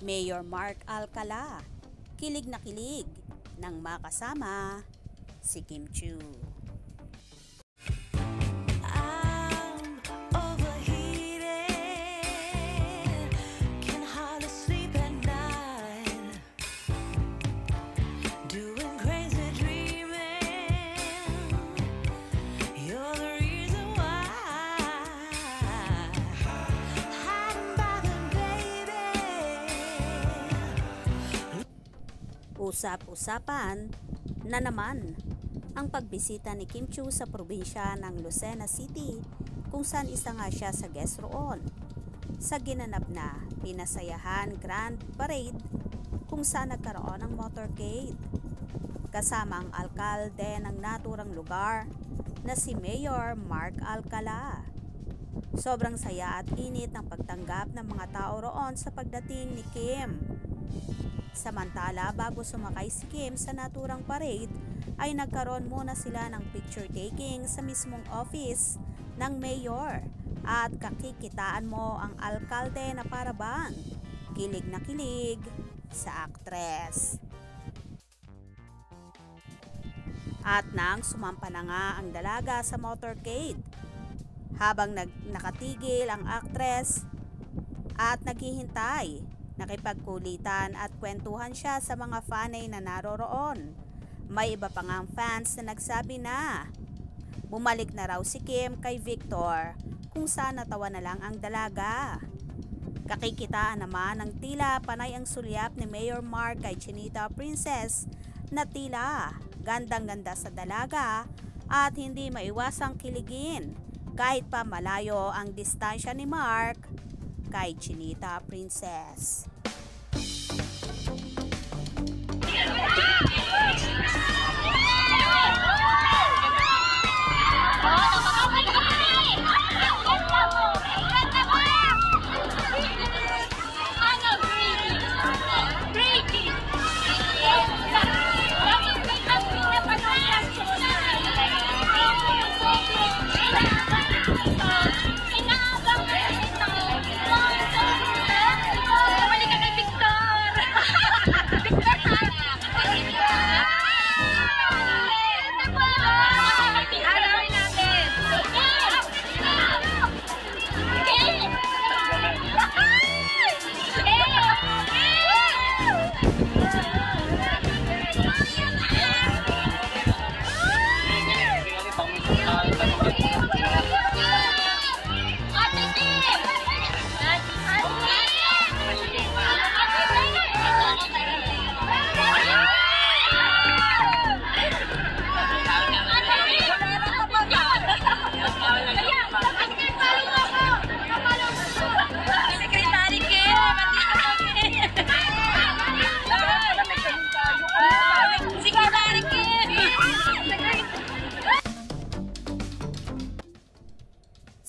Mayor Mark Alcala, kilig na kilig nang makasama si Kim Chiu. Usap-usapan na naman ang pagbisita ni Kim Chiu sa probinsya ng Lucena City, kung saan isa nga siya sa guest roon sa ginanap na pinasayahan Grand Parade, kung saan nagkaroon ng motorcade kasama ang alkalde ng naturang lugar na si Mayor Mark Alcala. Sobrang saya at init ng pagtanggap ng mga tao roon sa pagdating ni Kim. Samantala, bago sumakay si Kim sa naturang parade, ay nagkaroon muna sila ng picture taking sa mismong office ng mayor, at kakikitaan mo ang alkalde na parabang kilig na kilig sa aktres. At nang sumampa na nga ang dalaga sa motorcade, habang nakatigil ang aktres at naghihintay, nakipagkulitan at kwentuhan siya sa mga fanay na naroroon. May iba pa ngang fans na nagsabi na bumalik na raw si Kim kay Victor, kung saan natawa na lang ang dalaga. Kakikitaan naman ng tila panay ang sulyap ni Mayor Mark kay Chinita Princess, na tila gandang-ganda sa dalaga at hindi maiwasang kiligin kahit pa malayo ang distansya ni Mark kay Chinita Princess.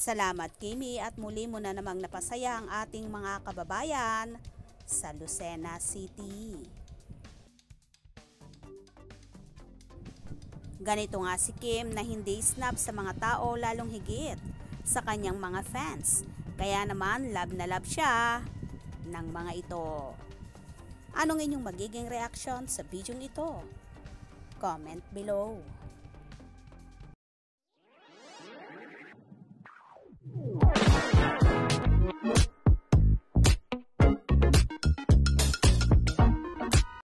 Salamat Kimi, at muli mo na namang napasaya ang ating mga kababayan sa Lucena City. Ganito nga si Kim na hindi snub sa mga tao, lalong higit sa kanyang mga fans. Kaya naman love na love siya ng mga ito. Anong inyong magiging reaksyon sa video ito? Comment below.